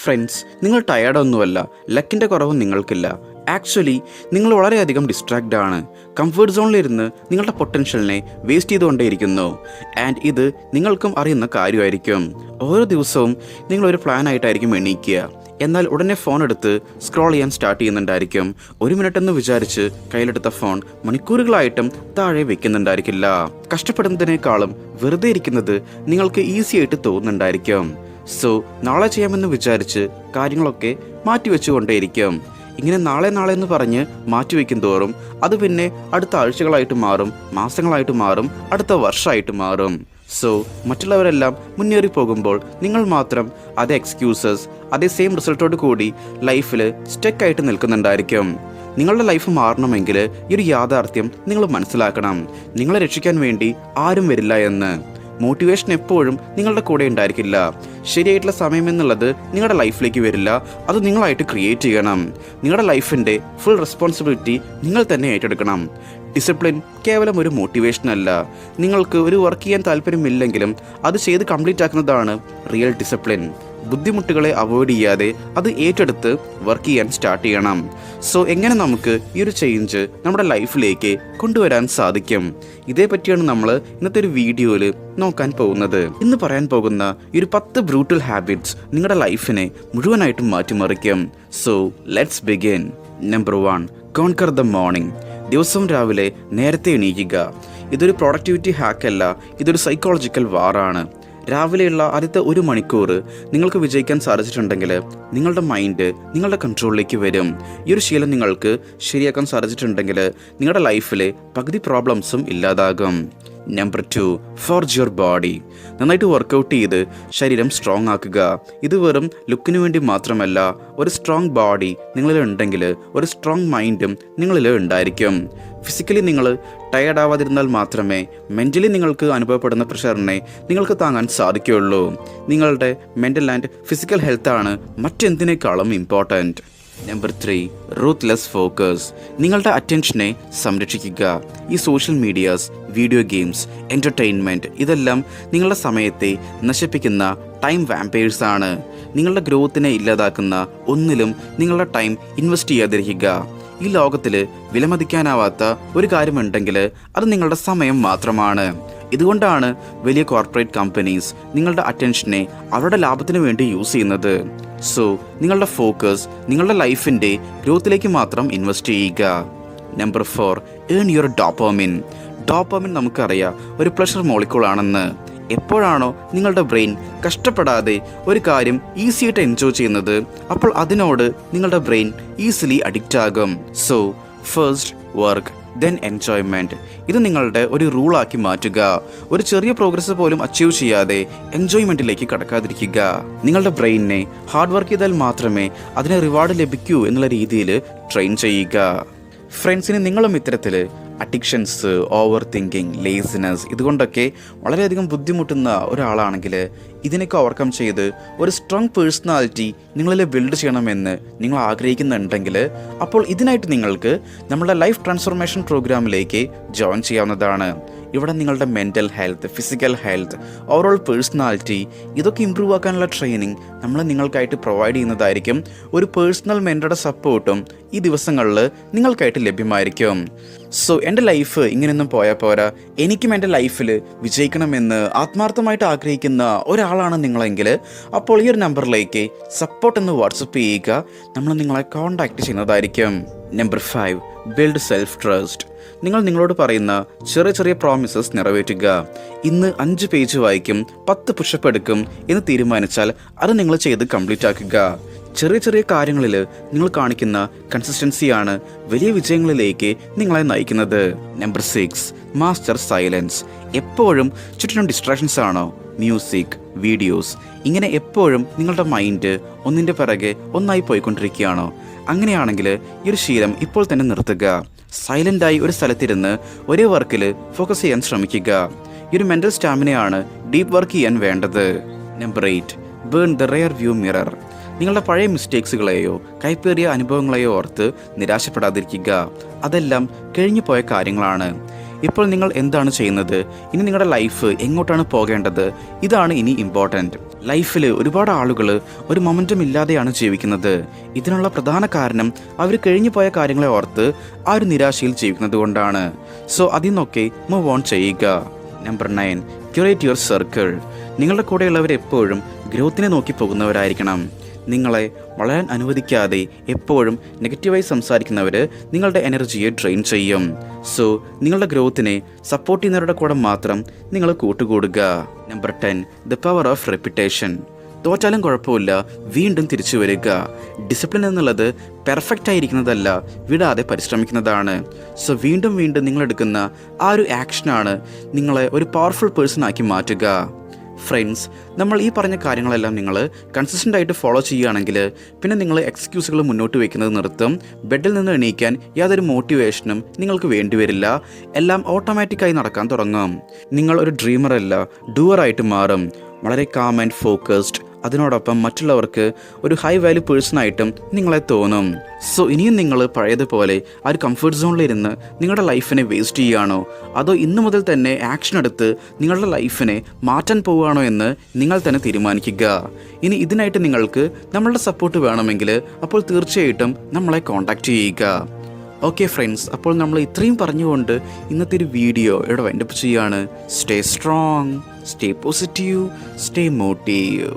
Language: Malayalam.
ഫ്രണ്ട്സ്, നിങ്ങൾ ടയേർഡൊന്നുമല്ല, ലക്കിൻ്റെ കുറവും നിങ്ങൾക്കില്ല. ആക്ച്വലി നിങ്ങൾ വളരെയധികം ഡിസ്ട്രാക്റ്റ് ആണ്. കംഫർട്ട് സോണിലിരുന്ന് നിങ്ങളുടെ പൊട്ടൻഷ്യലിനെ വേസ്റ്റ് ചെയ്തുകൊണ്ടേയിരിക്കുന്നു. ആൻഡ് ഇത് നിങ്ങൾക്കും അറിയുന്ന കാര്യമായിരിക്കും. ഓരോ ദിവസവും നിങ്ങളൊരു പ്ലാനായിട്ടായിരിക്കും എണീക്കുക. എന്നാൽ ഉടനെ ഫോൺ എടുത്ത് സ്ക്രോൾ ചെയ്യാൻ സ്റ്റാർട്ട് ചെയ്യുന്നുണ്ടായിരിക്കും. 1 മിനിറ്റ് എന്ന് വിചാരിച്ച് കയ്യിലെടുത്ത ഫോൺ മണിക്കൂറുകളായിട്ടും താഴെ വെക്കുന്നുണ്ടായിരിക്കില്ല. കഷ്ടപ്പെടുന്നതിനേക്കാളും വെറുതെ ഇരിക്കുന്നത് നിങ്ങൾക്ക് ഈസി ആയിട്ട് തോന്നുന്നുണ്ടായിരിക്കും. സോ നാളെ ചെയ്യാമെന്ന് വിചാരിച്ച് കാര്യങ്ങളൊക്കെ മാറ്റിവെച്ചുകൊണ്ടേയിരിക്കും. ഇങ്ങനെ നാളെ എന്ന് പറഞ്ഞ് മാറ്റിവെക്കും തോറും അത് പിന്നെ അടുത്ത ആഴ്ചകളായിട്ട് മാറും, മാസങ്ങളായിട്ട് മാറും, അടുത്ത വർഷമായിട്ട് മാറും. സോ മറ്റുള്ളവരെല്ലാം മുന്നേറി പോകുമ്പോൾ നിങ്ങൾ മാത്രം അതേ എക്സ്ക്യൂസസ്, അതേ സെയിം റിസൾട്ടോട് കൂടി ലൈഫിൽ സ്റ്റക്കായിട്ട് നിൽക്കുന്നുണ്ടായിരിക്കും. നിങ്ങളുടെ ലൈഫ് മാറണമെങ്കിൽ ഈ ഒരു യാഥാർത്ഥ്യം നിങ്ങൾ മനസ്സിലാക്കണം. നിങ്ങളെ രക്ഷിക്കാൻ വേണ്ടി ആരും വരില്ല എന്ന്. മോട്ടിവേഷൻ എപ്പോഴും നിങ്ങളുടെ കൂടെ ഉണ്ടായിരിക്കില്ല. ശരിയായിട്ടുള്ള സമയം എന്നുള്ളത് നിങ്ങളുടെ ലൈഫിലേക്ക് വരില്ല. അത് നിങ്ങളായിട്ട് ക്രിയേറ്റ് ചെയ്യണം. നിങ്ങളുടെ ലൈഫിൻ്റെ ഫുൾ റെസ്പോൺസിബിലിറ്റി നിങ്ങൾ തന്നെ ഏറ്റെടുക്കണം. ഡിസിപ്ലിൻ കേവലം ഒരു മോട്ടിവേഷൻ അല്ല. നിങ്ങൾക്ക് ഒരു വർക്ക് ചെയ്യാൻ താല്പര്യമില്ലെങ്കിലും അത് ചെയ്ത് കംപ്ലീറ്റ് ആക്കുന്നതാണ് റിയൽ ഡിസിപ്ലിൻ. ബുദ്ധിമുട്ടുകളെ അവോയ്ഡ് ചെയ്യാതെ അത് ഏറ്റെടുത്ത് വർക്ക് ചെയ്യാൻ സ്റ്റാർട്ട് ചെയ്യണം. സോ എങ്ങനെ നമുക്ക് ഈ ഒരു ചേഞ്ച് നമ്മുടെ ലൈഫിലേക്ക് കൊണ്ടുവരാൻ സാധിക്കും? ഇതേപറ്റിയാണ് നമ്മൾ ഇന്നത്തെ ഒരു വീഡിയോയിൽ നോക്കാൻ പോകുന്നത്. ഇന്ന് പറയാൻ പോകുന്ന ഈ ഒരു 10 ബ്രൂട്ടൽ ഹാബിറ്റ്സ് നിങ്ങളുടെ ലൈഫിനെ മുഴുവനായിട്ടും മാറ്റിമറിക്കും. So let's begin. Number 1, conquer the morning. ദിവസവും രാവിലെ നേരത്തെ എണീക്കുക. ഇതൊരു പ്രൊഡക്ടിവിറ്റി ഹാക്കല്ല, ഇതൊരു സൈക്കോളജിക്കൽ വാറാണ്. രാവിലെയുള്ള ആദ്യത്തെ 1 മണിക്കൂർ നിങ്ങൾക്ക് വിജയിക്കാൻ സാധിച്ചിട്ടുണ്ടെങ്കിൽ നിങ്ങളുടെ മൈൻഡ് നിങ്ങളുടെ കൺട്രോളിലേക്ക് വരും. ഈ ഒരു ശീലം നിങ്ങൾക്ക് ശരിയാക്കാൻ സാധിച്ചിട്ടുണ്ടെങ്കിൽ നിങ്ങളുടെ ലൈഫിലെ പകുതി പ്രോബ്ലംസും ഇല്ലാതാകും. Number 2, forge your body. നന്നായിട്ട് വർക്കൗട്ട് ചെയ്ത് ശരീരം സ്ട്രോങ് ആക്കുക. ഇത് വെറും ലുക്കിന് വേണ്ടി മാത്രമല്ല. ഒരു സ്ട്രോങ് ബോഡി നിങ്ങളിൽ ഉണ്ടെങ്കിൽ ഒരു സ്ട്രോങ് മൈൻഡും നിങ്ങളിൽ ഉണ്ടായിരിക്കും. ഫിസിക്കലി നിങ്ങൾ ടയേർഡ് ആവാതിരുന്നാൽ മാത്രമേ മെൻ്റലി നിങ്ങൾക്ക് അനുഭവപ്പെടുന്ന പ്രഷറിനെ നിങ്ങൾക്ക് താങ്ങാൻ സാധിക്കുകയുള്ളൂ. നിങ്ങളുടെ മെൻ്റൽ ആൻഡ് ഫിസിക്കൽ ഹെൽത്താണ് മറ്റെന്തിനേക്കാളും ഇമ്പോർട്ടൻറ്റ്. Number 3, ruthless focus. നിങ്ങളുടെ അറ്റൻഷനെ സംരക്ഷിക്കുക. ഈ social medias, video games, entertainment ഇതെല്ലാം നിങ്ങളുടെ സമയത്തെ നശിപ്പിക്കുന്ന ടൈം വാമ്പയേഴ്സാണ്. നിങ്ങളുടെ ഗ്രോത്തിനെ ഇല്ലാതാക്കുന്ന ഒന്നിലും നിങ്ങളുടെ ടൈം ഇൻവെസ്റ്റ് ചെയ്യാതിരിക്കുക. ഈ ലോകത്തിൽ വിലമതിക്കാനാവാത്ത ഒരു കാര്യമുണ്ടെങ്കിൽ അത് നിങ്ങളുടെ സമയം മാത്രമാണ്. ഇതുകൊണ്ടാണ് വലിയ കോർപ്പറേറ്റ് കമ്പനീസ് നിങ്ങളുടെ അറ്റൻഷനെ അവരുടെ ലാഭത്തിന് വേണ്ടി യൂസ് ചെയ്യുന്നത്. സോ നിങ്ങളുടെ ഫോക്കസ് നിങ്ങളുടെ ലൈഫിൻ്റെ ഗ്രോത്തിലേക്ക് മാത്രം ഇൻവെസ്റ്റ് ചെയ്യുക. Number 4, earn your dopamine. Dopamine നമുക്കറിയാം ഒരു പ്ലഷർ മോളിക്യൂൾ ആണെന്ന്. എപ്പോഴാണോ നിങ്ങളുടെ ബ്രെയിൻ കഷ്ടപ്പെടാതെ ഒരു കാര്യം ഈസിയായിട്ട് എൻജോയ് ചെയ്യുന്നത്, അപ്പോൾ അതിനോട് നിങ്ങളുടെ ബ്രെയിൻ ഈസിലി അഡിക്റ്റ് ആകും. So first work then enjoyment. ഇത് നിങ്ങളുടെ ഒരു റൂളാക്കി മാറ്റുക. ഒരു ചെറിയ പ്രോഗ്രസ് പോലും അച്ചീവ് ചെയ്യാതെ എൻജോയ്മെൻറ്റിലേക്ക് കടക്കാതിരിക്കുക. നിങ്ങളുടെ ബ്രെയിനിനെ ഹാർഡ് വർക്ക് ചെയ്താൽ മാത്രമേ അതിന് റിവാർഡ് ലഭിക്കൂ എന്നുള്ള രീതിയിൽ ട്രെയിൻ ചെയ്യുക. ഫ്രണ്ട്സിന് നിങ്ങളും ഇത്തരത്തിൽ അഡിക്ഷൻസ്, ഓവർ തിങ്കിങ്, ലേസിനെസ് ഇതുകൊണ്ടൊക്കെ വളരെയധികം ബുദ്ധിമുട്ടുന്ന ഒരാളാണെങ്കിൽ ഇതിനൊക്കെ ഓവർകം ചെയ്ത് ഒരു സ്ട്രോങ് പേഴ്സണാലിറ്റി നിങ്ങളിൽ ബിൽഡ് ചെയ്യണമെന്ന് നിങ്ങൾ ആഗ്രഹിക്കുന്നുണ്ടെങ്കിൽ അപ്പോൾ ഇതിനായിട്ട് നിങ്ങൾക്ക് നമ്മുടെ ലൈഫ് ട്രാൻസ്ഫോർമേഷൻ പ്രോഗ്രാമിലേക്ക് ജോയിൻ ചെയ്യാവുന്നതാണ്. ഇവിടെ നിങ്ങളുടെ mental health, physical health, overall personality ഇതൊക്കെ ഇമ്പ്രൂവ് ആക്കാനുള്ള ട്രെയിനിങ് നമ്മൾ നിങ്ങൾക്കായിട്ട് പ്രൊവൈഡ് ചെയ്യുന്നതായിരിക്കും. ഒരു പേഴ്സണൽ മെൻ്ററുടെ സപ്പോർട്ടും ഈ ദിവസങ്ങളിൽ നിങ്ങൾക്കായിട്ട് ലഭ്യമായിരിക്കും. സോ എൻ്റെ ലൈഫ് ഇങ്ങനെയൊന്നും പോയാൽ പോരാ, എനിക്കും എൻ്റെ ലൈഫിൽ വിജയിക്കണമെന്ന് ആത്മാർത്ഥമായിട്ട് ആഗ്രഹിക്കുന്ന ഒരാളാണ് നിങ്ങളെങ്കിൽ അപ്പോൾ ഈ ഒരു നമ്പറിലേക്ക് സപ്പോർട്ട് എന്ന് വാട്സപ്പ് ചെയ്യുക. നമ്മൾ നിങ്ങളെ കോൺടാക്റ്റ് ചെയ്യുന്നതായിരിക്കും. Number 5, build self trust. നിങ്ങൾ നിങ്ങളോട് പറയുന്ന ചെറിയ ചെറിയ പ്രോമിസസ് നിറവേറ്റുക. ഇന്ന് 5 പേജ് വായിക്കും, 10 പുഷപ്പ് എടുക്കും എന്ന് തീരുമാനിച്ചാൽ അത് നിങ്ങൾ ചെയ്ത് കംപ്ലീറ്റ് ആക്കുക. ചെറിയ ചെറിയ കാര്യങ്ങളിൽ നിങ്ങൾ കാണിക്കുന്ന കൺസിസ്റ്റൻസിയാണ് വലിയ വിജയങ്ങളിലേക്ക് നിങ്ങളെ നയിക്കുന്നത്. Number 6, master silence. എപ്പോഴും ചുറ്റിനും ഡിസ്ട്രാക്ഷൻസ് ആണോ? മ്യൂസിക്, വീഡിയോസ്, ഇങ്ങനെ എപ്പോഴും നിങ്ങളുടെ മൈൻഡ് ഒന്നിൻ്റെ പിറകെ ഒന്നായി പോയിക്കൊണ്ടിരിക്കുകയാണോ? അങ്ങനെയാണെങ്കിൽ ഈ ഒരു ശീലം ഇപ്പോൾ തന്നെ നിർത്തുക. സൈലൻ്റായി ഒരു സ്ഥലത്തിരുന്ന് ഒരേ വർക്കിൽ ഫോക്കസ് ചെയ്യാൻ ശ്രമിക്കുക. ഈ ഒരു മെൻ്റൽ സ്റ്റാമിനയാണ് ഡീപ്പ് വർക്ക് ചെയ്യാൻ വേണ്ടത്. Number 8, burn the rear view mirror. നിങ്ങളുടെ പഴയ മിസ്റ്റേക്സുകളെയോ കൈപ്പേറിയ അനുഭവങ്ങളെയോ ഓർത്ത് നിരാശപ്പെടാതിരിക്കുക. അതെല്ലാം കഴിഞ്ഞു പോയ കാര്യങ്ങളാണ്. ഇപ്പോൾ നിങ്ങൾ എന്താണ് ചെയ്യുന്നത്, ഇനി നിങ്ങളുടെ ലൈഫ് എങ്ങോട്ടാണ് പോകേണ്ടത്, ഇതാണ് ഇനി ഇമ്പോർട്ടൻറ്റ്. ലൈഫിൽ ഒരുപാട് ആളുകൾ ഒരു മൊമെൻറ്റം ഇല്ലാതെയാണ് ജീവിക്കുന്നത്. ഇതിനുള്ള പ്രധാന കാരണം അവർ കഴിഞ്ഞു പോയ കാര്യങ്ങളെ ഓർത്ത് ആ ഒരു നിരാശയിൽ ജീവിക്കുന്നത് കൊണ്ടാണ്. സോ അതിൽ നിന്നൊക്കെ മൂവ് ഓൺ ചെയ്യുക. Number 9, curate your circle. നിങ്ങളുടെ കൂടെയുള്ളവർ എപ്പോഴും ഗ്രോത്തിനെ നോക്കി പോകുന്നവരായിരിക്കണം. നിങ്ങളെ വളരാൻ അനുവദിക്കാതെ എപ്പോഴും നെഗറ്റീവായി സംസാരിക്കുന്നവർ നിങ്ങളുടെ എനർജിയെ ഡ്രെയിൻ ചെയ്യും. സോ നിങ്ങളുടെ ഗ്രോത്തിനെ സപ്പോർട്ട് ചെയ്യുന്നവരുടെ കൂടെ മാത്രം നിങ്ങൾ കൂട്ടുകൂടുക. Number 10, the power of reputation. തോറ്റാലും കുഴപ്പമില്ല, വീണ്ടും തിരിച്ചു വരിക. ഡിസിപ്ലിൻ എന്നുള്ളത് പെർഫെക്റ്റ് ആയിരിക്കുന്നതല്ല, വിടാതെ പരിശ്രമിക്കുന്നതാണ്. സോ വീണ്ടും വീണ്ടും നിങ്ങളെടുക്കുന്ന ആ ഒരു ആക്ഷനാണ് നിങ്ങളെ ഒരു പവർഫുൾ പേഴ്സൺ ആക്കി മാറ്റുക. ഫ്രണ്ട്സ്, നമ്മൾ ഈ പറഞ്ഞ കാര്യങ്ങളെല്ലാം നിങ്ങൾ കൺസിസ്റ്റൻ്റ് ആയിട്ട് ഫോളോ ചെയ്യുകയാണെങ്കിൽ പിന്നെ നിങ്ങൾ എക്സ്ക്യൂസുകൾ മുന്നോട്ട് വയ്ക്കുന്നത് നിർത്തും. ബെഡിൽ നിന്ന് എണീക്കാൻ യാതൊരു മോട്ടിവേഷനും നിങ്ങൾക്ക് വേണ്ടി വരില്ല. എല്ലാം ഓട്ടോമാറ്റിക്കായി നടക്കാൻ തുടങ്ങും. നിങ്ങൾ ഒരു ഡ്രീമറല്ല, ഡൂവറായിട്ട് മാറും. വളരെ കാം ആൻഡ് ഫോക്കസ്ഡ്. അതിനോടൊപ്പം മറ്റുള്ളവർക്ക് ഒരു ഹൈ വാല്യൂ പേഴ്സണായിട്ടും നിങ്ങളെ തോന്നും. സോ ഇനിയും നിങ്ങൾ പഴയതുപോലെ ആ ഒരു കംഫർട്ട് സോണിലിരുന്ന് നിങ്ങളുടെ ലൈഫിനെ വേസ്റ്റ് ചെയ്യുകയാണോ, അതോ ഇന്നു മുതൽ തന്നെ ആക്ഷൻ എടുത്ത് നിങ്ങളുടെ ലൈഫിനെ മാറ്റാൻ പോവുകയാണോ എന്ന് നിങ്ങൾ തന്നെ തീരുമാനിക്കുക. ഇനി ഇതിനായിട്ട് നിങ്ങൾക്ക് നമ്മളുടെ സപ്പോർട്ട് വേണമെങ്കിൽ അപ്പോൾ തീർച്ചയായിട്ടും നമ്മളെ കോൺടാക്റ്റ് ചെയ്യുക. ഓക്കെ ഫ്രണ്ട്സ്, അപ്പോൾ നമ്മൾ ഇത്രയും പറഞ്ഞുകൊണ്ട് ഇന്നത്തെ ഒരു വീഡിയോ ഇവിടെ വൈൻഡപ്പ് ചെയ്യുകയാണ്. Stay strong, stay positive, stay motive.